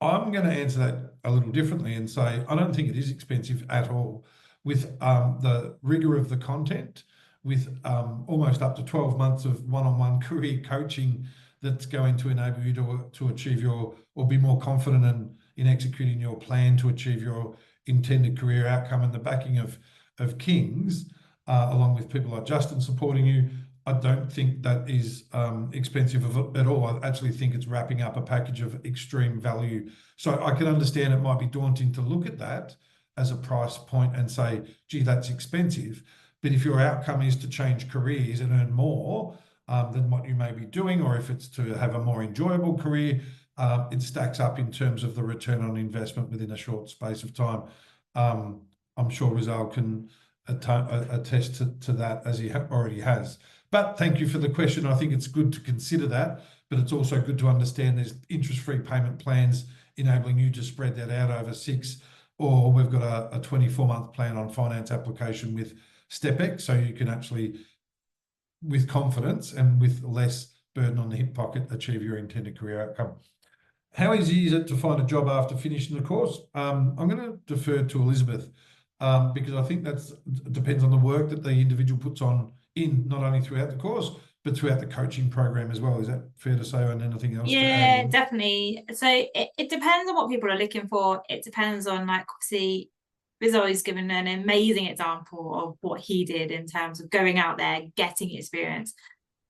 I'm going to answer that a little differently and say I don't think it is expensive at all. With the rigor of the content, with almost up to 12 months of one-on-one career coaching that's going to enable you to achieve or be more confident in executing your plan to achieve your intended career outcome, and the backing of Kings, along with people like Justin supporting you, I don't think that is expensive at all. I actually think it's wrapping up a package of extreme value. So I can understand it might be daunting to look at that as a price point and say, gee, that's expensive. But if your outcome is to change careers and earn more than what you may be doing, or if it's to have a more enjoyable career, it stacks up in terms of the return on investment within a short space of time. I'm sure Rizal can attest to that, as he already has. But thank you for the question. I think it's good to consider that, but it's also good to understand there's interest-free payment plans enabling you to spread that out over 6, or we've got a 24-month plan on finance application with StepX, so you can actually, with confidence and with less burden on the hip pocket, achieve your intended career outcome. How easy is it to find a job after finishing the course? I'm going to defer to Elizabeth because I think that depends on the work that the individual puts on not only throughout the course, but throughout the coaching program as well. Is that fair to say? And anything else?
Yeah, definitely. So it depends on what people are looking for. It depends on, like, obviously, Rizal's given an amazing example of what he did in terms of going out there, getting experience,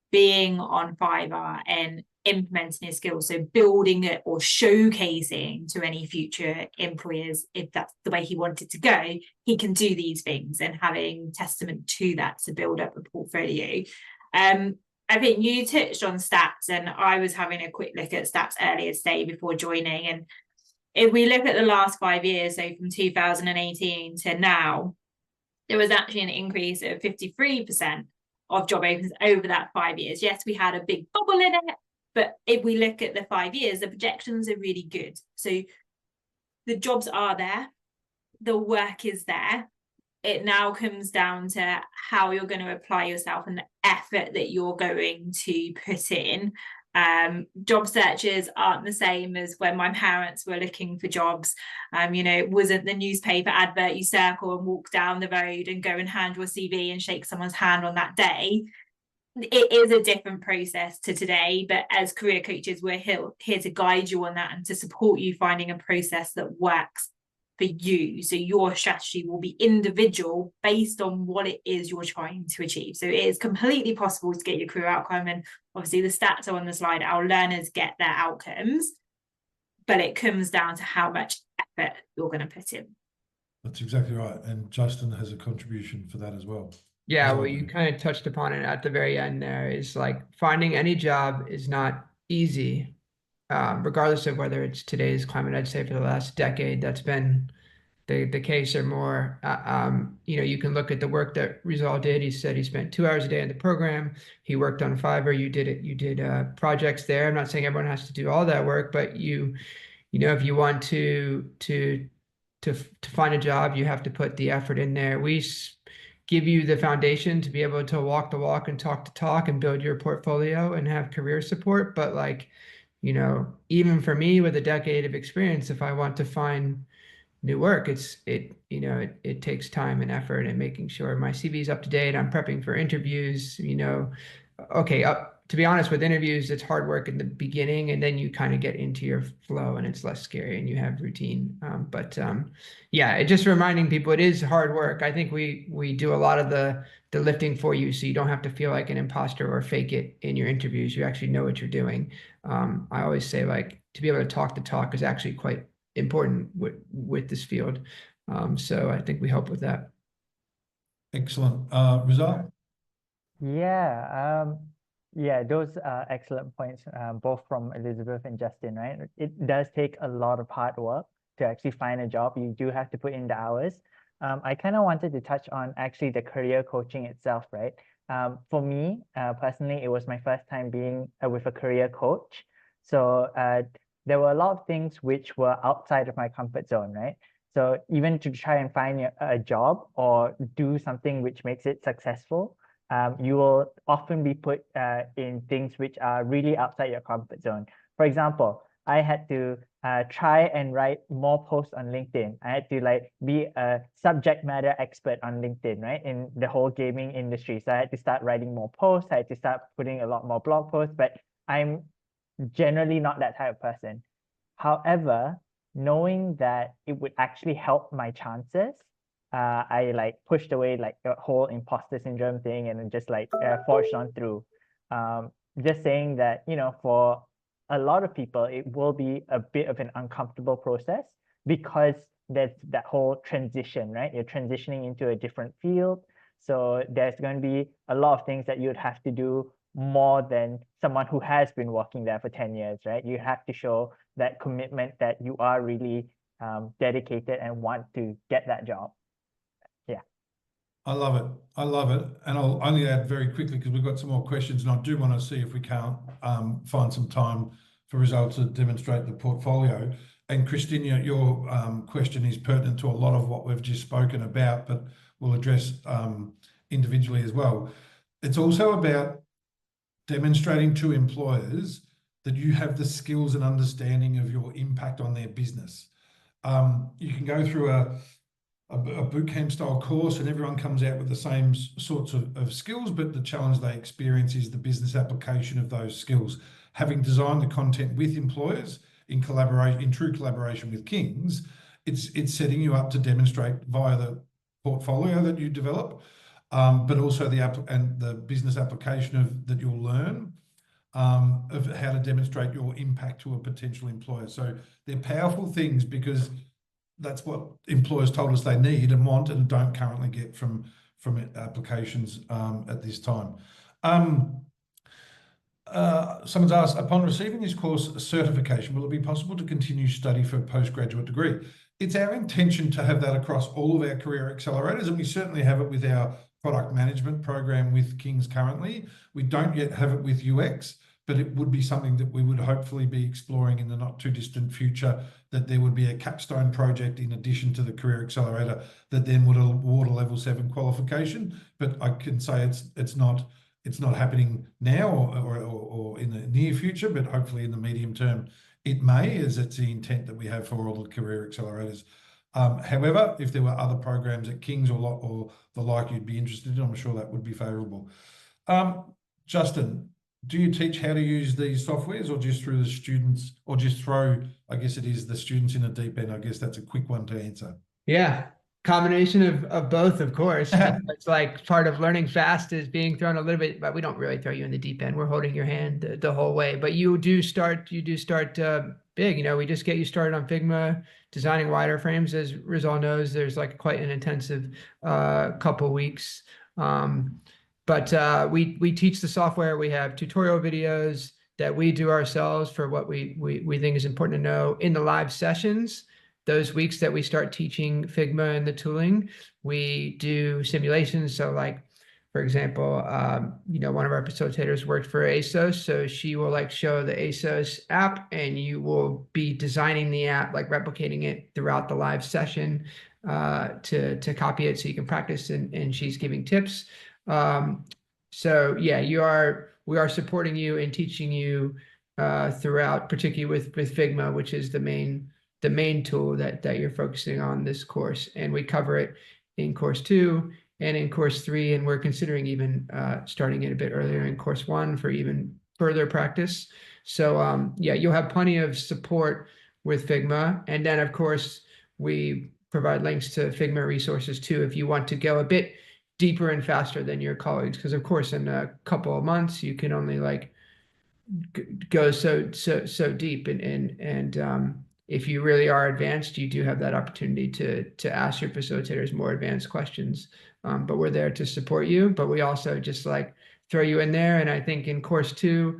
being on Fiverr and implementing his skills. So building it or showcasing to any future employers, if that's the way he wanted to go, he can do these things, and having testament to that to build up a portfolio. I think you touched on stats, and I was having a quick look at stats earlier today before joining. And if we look at the last 5 years, so from 2018 to now, there was actually an increase of 53% of job opens over that 5 years. Yes, we had a big bubble in it, but if we look at the 5 years, the projections are really good. So the jobs are there, the work is there. It now comes down to how you're going to apply yourself and the effort that you're going to put in. Job searches aren't the same as when my parents were looking for jobs. You know, it wasn't the newspaper advert you circle and walk down the road and go and hand your CV and shake someone's hand on that day. It is a different process to today, but as career coaches, we're here to guide you on that and to support you finding a process that works for you. So your strategy will be individual based on what it is you're trying to achieve. So it is completely possible to get your career outcome. And obviously the stats are on the slide. Our learners get their outcomes, but it comes down to how much effort you're going to put in.
That's exactly right. And Justin has a contribution for that as well.
Yeah, well, you kind of touched upon it at the very end there. Is like finding any job is not easy, regardless of whether it's today's climate. I'd say for the last decade, that's been the case or more. You know, you can look at the work that Rizal did. He said he spent 2 hours a day in the program. He worked on Fiverr. You did projects there. I'm not saying everyone has to do all that work, but you know, if you want to find a job, you have to put the effort in there. We give you the foundation to be able to walk the walk and talk the talk and build your portfolio and have career support. But like, you know, even for me with a decade of experience, if I want to find new work, it takes time and effort and making sure my CV is up to date. I'm prepping for interviews, you know. Okay, to be honest, with interviews, it's hard work in the beginning, and then you kind of get into your flow and it's less scary and you have routine. Yeah, just reminding people it is hard work. I think we do a lot of the lifting for you, so you don't have to feel like an imposter or fake it in your interviews. You actually know what you're doing. I always say, like, to be able to talk the talk is actually quite important with this field. So I think we help with that.
Excellent. Rizal?
Yeah, those are excellent points, both from Elizabeth and Justin, right? It does take a lot of hard work to actually find a job. You do have to put in the hours. I kind of wanted to touch on actually the career coaching itself, right? For me, personally, it was my first time being with a career coach. So there were a lot of things which were outside of my comfort zone, right? So even to try and find a job or do something which makes it successful, you will often be put in things which are really outside your comfort zone. For example, I had to try and write more posts on LinkedIn. I had to like be a subject matter expert on LinkedIn, right? In the whole gaming industry. So I had to start writing more posts. I had to start putting a lot more blog posts, but I'm generally not that type of person. However, knowing that it would actually help my chances, I like pushed away like the whole imposter syndrome thing and then just like forged on through. Just saying that, you know, for a lot of people, it will be a bit of an uncomfortable process because there's that whole transition, right? You're transitioning into a different field. So there's going to be a lot of things that you'd have to do more than someone who has been working there for 10 years, right? You have to show that commitment that you are really dedicated and want to get that job. Yeah.
I love it. I love it. And I'll only add very quickly because we've got some more questions and I do want to see if we can't find some time for Rizal to demonstrate the portfolio. And Christina, your question is pertinent to a lot of what we've just spoken about, but we'll address individually as well. It's also about demonstrating to employers that you have the skills and understanding of your impact on their business. You can go through a bootcamp style course and everyone comes out with the same sorts of skills, but the challenge they experience is the business application of those skills. Having designed the content with employers in true collaboration with Kings, it's setting you up to demonstrate via the portfolio that you develop, but also the business application that you'll learn of how to demonstrate your impact to a potential employer. So they're powerful things because that's what employers told us they need and want and don't currently get from applications at this time. Someone's asked, upon receiving this course certification, will it be possible to continue study for a postgraduate degree? it's our intention to have that across all of our career accelerators, and we certainly have it with our product management program with King's currently. We don't yet have it with UX, but it would be something that we would hopefully be exploring in the not too distant future, that there would be a capstone project in addition to the career accelerator that then would award a level 7 qualification. But I can say it's not happening now or in the near future, but hopefully in the medium term it may, as it's the intent that we have for all the career accelerators. However, if there were other programs at King's or the like you'd be interested in, I'm sure that would be favourable. Justin, do you teach how to use these softwares, or just through the students, or just throw, I guess it is, the students in a deep end? I guess that's a quick one to answer.
Yeah, combination of both, of course. It's like part of learning fast is being thrown a little bit, but we don't really throw you in the deep end. We're holding your hand the whole way. But you do start big. You know, we just get you started on Figma, designing wireframes. As Rizal knows, there's like quite an intensive couple weeks. But we teach the software. We have tutorial videos that we do ourselves for what we think is important to know in the live sessions. Those weeks that we start teaching Figma and the tooling, we do simulations. So like, for example, you know, one of our facilitators worked for ASOS. So she will like show the ASOS app, and you will be designing the app, like replicating it throughout the live session to copy it so you can practice, and she's giving tips. So yeah, we are supporting you and teaching you throughout, particularly with Figma, which is the main tool that you're focusing on this course. And we cover it in course 2 and in course 3, and we're considering even starting it a bit earlier in course 1 for even further practice. So yeah, you'll have plenty of support with Figma. And then of course we provide links to Figma resources too, if you want to go a bit deeper and faster than your colleagues, because of course in a couple of months you can only like go so deep, and if you really are advanced, you do have that opportunity to ask your facilitators more advanced questions. But we're there to support you, but we also just like throw you in there. And I think in course 2,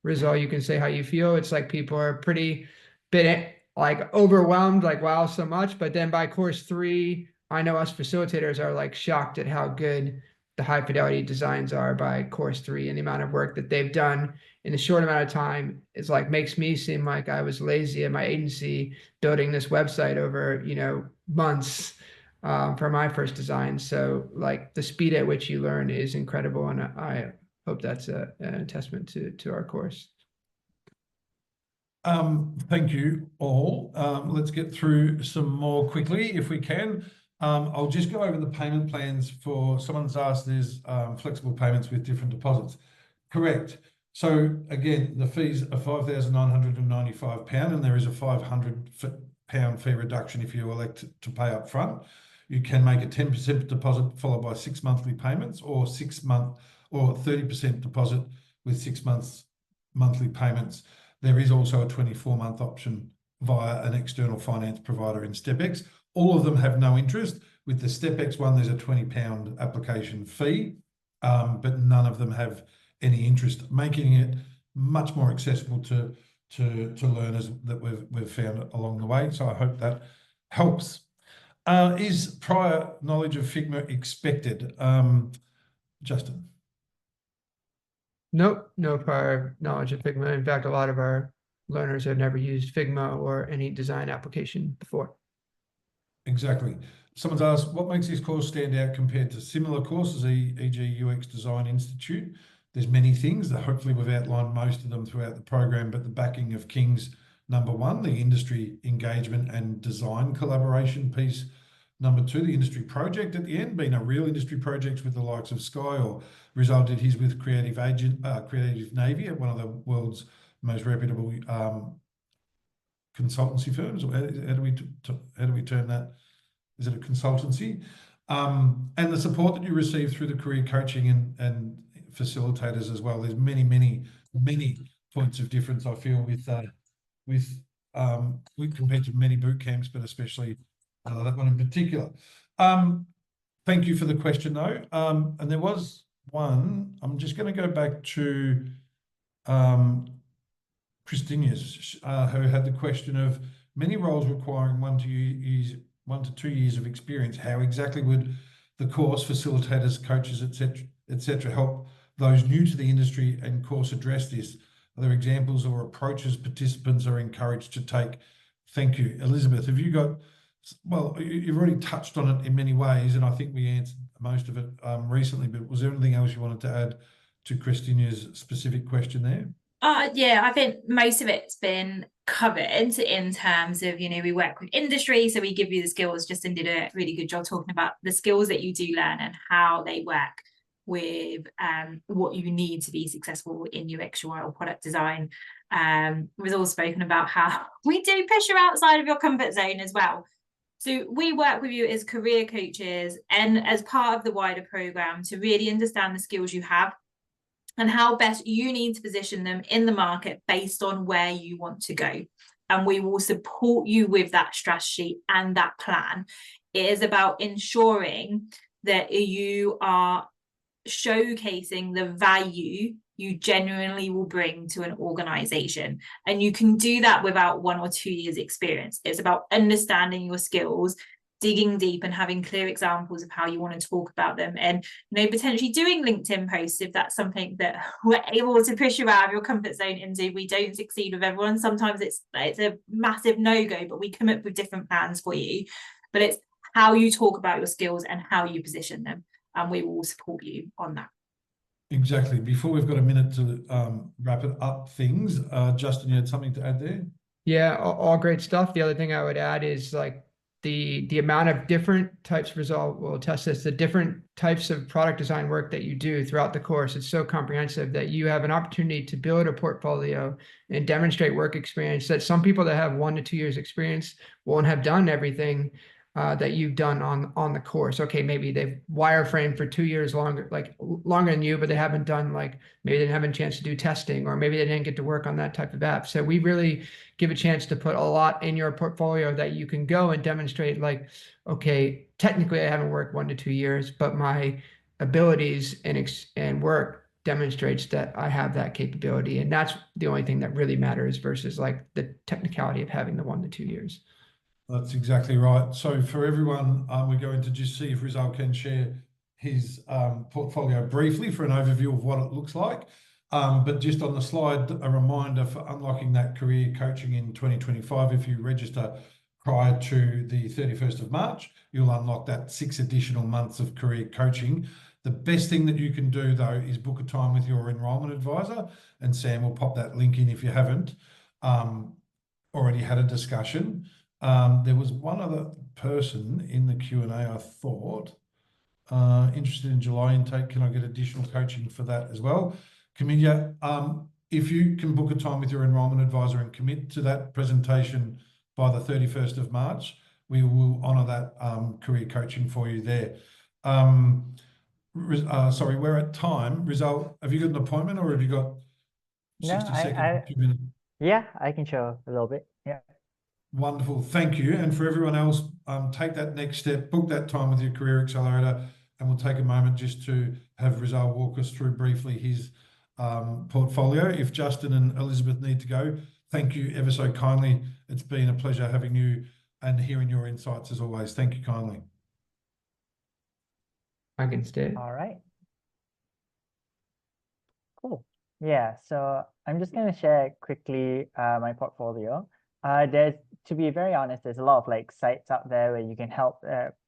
Rizal, you can say how you feel. It's like people are pretty bit like overwhelmed, like wow, so much. But then by course 3, I know us facilitators are like shocked at how good the high fidelity designs are by course 3, and the amount of work that they've done in a short amount of time is like makes me seem like I was lazy at my agency building this website over, you know, months for my first design. So like the speed at which you learn is incredible, and I hope that's a testament to our course.
Thank you all. Let's get through some more quickly if we can. I'll just go over the payment plans. For someone's asked, there's flexible payments with different deposits. Correct. So again, the fees are £5,995, and there is a £500 fee reduction if you elect to pay up front. You can make a 10% deposit followed by 6 monthly payments, or 6 month or 30% deposit with 6 months monthly payments. There is also a 24-month option via an external finance provider in StepX. All of them have no interest. With the StepX one, there's a £20 application fee, but none of them have any interest, making it much more accessible to learners that we've found along the way. So I hope that helps. Is prior knowledge of Figma expected? Justin?
Nope, no prior knowledge of Figma. In fact, a lot of our learners have never used Figma or any design application before.
Exactly. Someone's asked, what makes this course stand out compared to similar courses, e.g. UX Design Institute? There's many things that hopefully we've outlined most of them throughout the program, but the backing of King's, number 1, the industry engagement and design collaboration piece. Number 2, the industry project at the end, being a real industry project with the likes of Sky, or Rizal did his with Creative Navy, at one of the world's most reputable consultancy firms. Or how do we term that? Is it a consultancy? And the support that you receive through the career coaching and facilitators as well. There's many points of difference, I feel, with compared to many boot camps, but especially that one in particular. Thank you for the question, though. And there was one. I'm just going to go back to Christina's, who had the question of, many roles requiring 1 to 2 years of experience. How exactly would the course facilitators, coaches, etc., help those new to the industry and course address this? Are there examples or approaches participants are encouraged to take? Thank you. Elizabeth, have you got, well, you've already touched on it in many ways, and I think we answered most of it recently, but was there anything else you wanted to add to Christina's specific question there?
Yeah, I think most of it's been covered in terms of, we work with industry, so we give you the skills. Justin did a really good job talking about the skills that you do learn and how they work with what you need to be successful in UX, UI, or product design. We've all spoken about how we do push you outside of your comfort zone as well. So we work with you as career coaches and as part of the wider program to really understand the skills you have and how best you need to position them in the market based on where you want to go. And we will support you with that strategy and that plan. It is about ensuring that you are showcasing the value you genuinely will bring to an organization. And you can do that without 1 or 2 years experience. It's about understanding your skills, digging deep and having clear examples of how you want to talk about them, and potentially doing LinkedIn posts if that's something that we're able to push you out of your comfort zone into. We don't succeed with everyone. Sometimes it's a massive no-go, but we come up with different plans for you. But it's how you talk about your skills and how you position them, and we will support you on that.
Exactly. Before we've got a minute to wrap it up things, Justin, you had something to add there?
Yeah, all great stuff. The other thing I would add is like the amount of different types of result will test this, the different types of product design work that you do throughout the course. It's so comprehensive that you have an opportunity to build a portfolio and demonstrate work experience that some people that have 1 to 2 years experience won't have done everything that you've done on the course. Okay, maybe they've wireframed for 2 years longer than you, but they haven't done maybe they didn't have a chance to do testing, or maybe they didn't get to work on that type of app. So we really give a chance to put a lot in your portfolio that you can go and demonstrate, okay, technically I haven't worked 1 to 2 years, but my abilities and work demonstrates that I have that capability. And that's the only thing that really matters versus the technicality of having the 1 to 2 years.
That's exactly right. So for everyone, we're going to just see if Rizal can share his portfolio briefly for an overview of what it looks like. But just on the slide, a reminder for unlocking that career coaching in 2025. If you register prior to the 31st of March, you'll unlock that 6 additional months of career coaching. The best thing that you can do, though, is book a time with your enrollment advisor, and Sam will pop that link in if you haven't already had a discussion. There was one other person in the Q&A, I thought, interested in July intake. Can I get additional coaching for that as well? Camilla, if you can book a time with your enrollment advisor and commit to that presentation by the 31st of March, we will honour that career coaching for you there. Sorry, we're at time. Rizal, have you got an appointment, or have you got 60 seconds, 2 minutes?
Yeah, I can show a little bit. Yeah.
Wonderful. Thank you. And for everyone else, take that next step, book that time with your Career Accelerator, and we'll take a moment just to have Rizal walk us through briefly his portfolio. If Justin and Elizabeth need to go, thank you ever so kindly. It's been a pleasure having you and hearing your insights as always. Thank you kindly.
I can stay.
All right. Cool. Yeah, so I'm just going to share quickly my portfolio. To be very honest, there's a lot of sites out there where you can help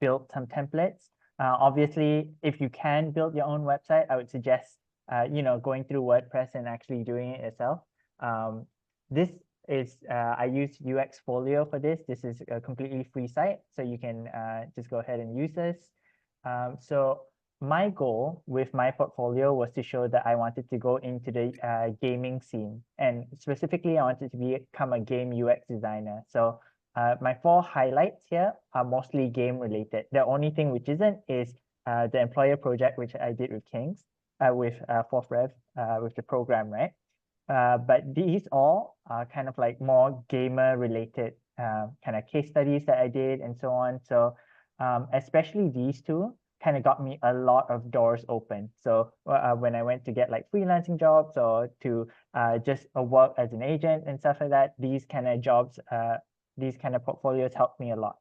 build some templates. Obviously, if you can build your own website, I would suggest going through WordPress and actually doing it yourself. This is I use UX Folio for this. This is a completely free site, so you can just go ahead and use this. So my goal with my portfolio was to show that I wanted to go into the gaming scene, and specifically I wanted to become a game UX designer. So my 4 highlights here are mostly game related. The only thing which isn't is the employer project, which I did with Kings, with 4th Rev, with the program, right? But these all are kind of more gamer related kind of case studies that I did and so on. So especially these 2 kind of got me a lot of doors open. So when I went to get freelancing jobs, or to just work as an agent and stuff like that, these kind of jobs these kind of portfolios helped me a lot.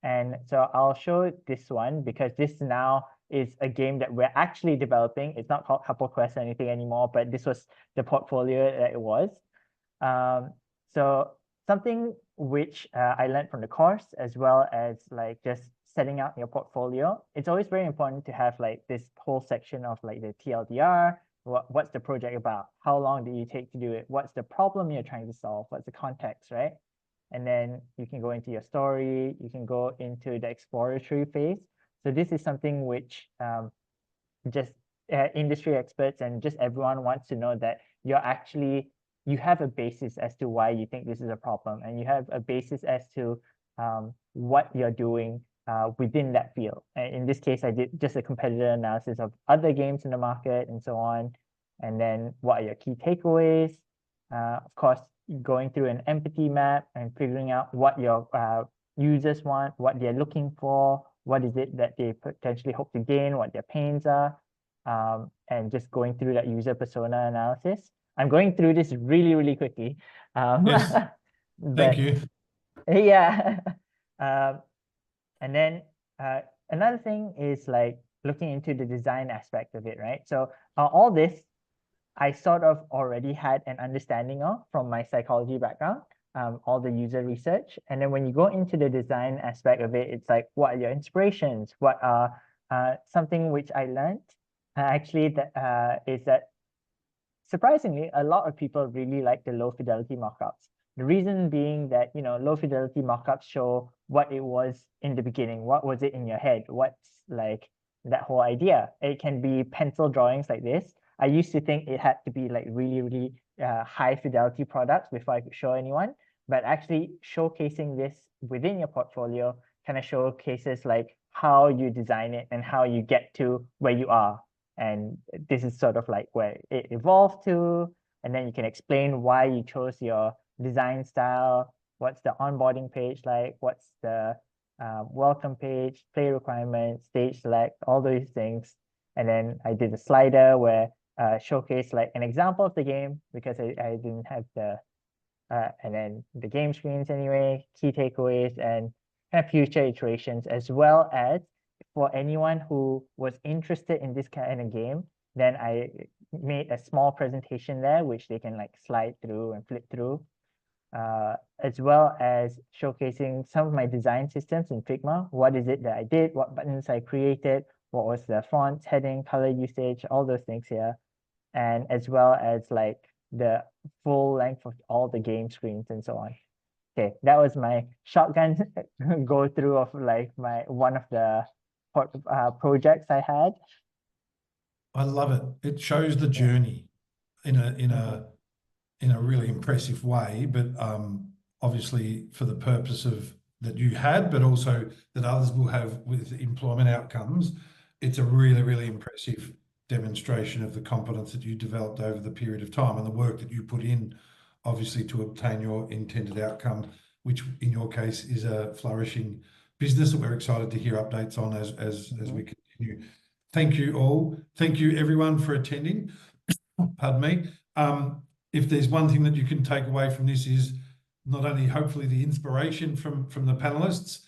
And so I'll show this one because this now is a game that we're actually developing. It's not called Couple Quest or anything anymore, but this was the portfolio that it was. So something which I learned from the course, as well as like just setting out your portfolio. It's always very important to have like this whole section of like the TLDR, what's the project about? How long did you take to do it? What's the problem you're trying to solve? What's the context, right? And then you can go into your story, you can go into the exploratory phase. So this is something which just industry experts and just everyone wants to know, that you have a basis as to why you think this is a problem, and you have a basis as to what you're doing within that field. And in this case, I did just a competitor analysis of other games in the market and so on. And then what are your key takeaways? Of course, going through an empathy map and figuring out what your users want, what they're looking for, what is it that they potentially hope to gain, what their pains are, and just going through that user persona analysis. I'm going through this really, really quickly.
Yes. Thank you.
Yeah. And then another thing is like looking into the design aspect of it, right? So all this, I sort of already had an understanding of from my psychology background, all the user research. And then when you go into the design aspect of it, it's like, what are your inspirations? What are something which I learned actually that is that surprisingly, a lot of people really like the low fidelity mockups. The reason being that, you know, low fidelity mockups show what it was in the beginning. What was it in your head? What's like that whole idea? It can be pencil drawings like this. I used to think it had to be like really, really high fidelity products before I could show anyone. But actually showcasing this within your portfolio kind of showcases like how you design it and how you get to where you are. And this is sort of like where it evolved to. And then you can explain why you chose your design style, what's the onboarding page like, what's the welcome page, play requirements, stage select, all those things. And then I did a slider where showcase like an example of the game, because I didn't have the and then the game screens anyway, key takeaways, and kind of future iterations, as well as for anyone who was interested in this kind of game, then I made a small presentation there, which they can like slide through and flip through, as well as showcasing some of my design systems in Figma. What is it that I did? What buttons I created? What was the font, heading, color usage, all those things here. And as well as like the full length of all the game screens and so on. Okay, that was my shotgun go through of like one of the projects I had.
I love it. It shows the journey in a really impressive way, but obviously for the purpose of that you had, but also that others will have with employment outcomes. It's a really, really impressive demonstration of the competence that you developed over the period of time and the work that you put in, obviously, to obtain your intended outcome, which in your case is a flourishing business that we're excited to hear updates on as we continue. Thank you all. Thank you everyone for attending. Pardon me. If there's one thing that you can take away from this is not only hopefully the inspiration from the panelists,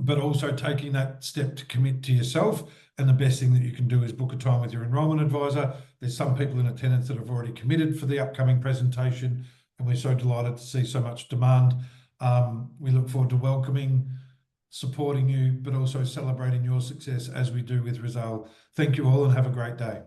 but also taking that step to commit to yourself. And the best thing that you can do is book a time with your enrolment advisor. There's some people in attendance that have already committed for the upcoming presentation, and we're so delighted to see so much demand. We look forward to welcoming, supporting you, but also celebrating your success as we do with Rizal. Thank you all and have a great day.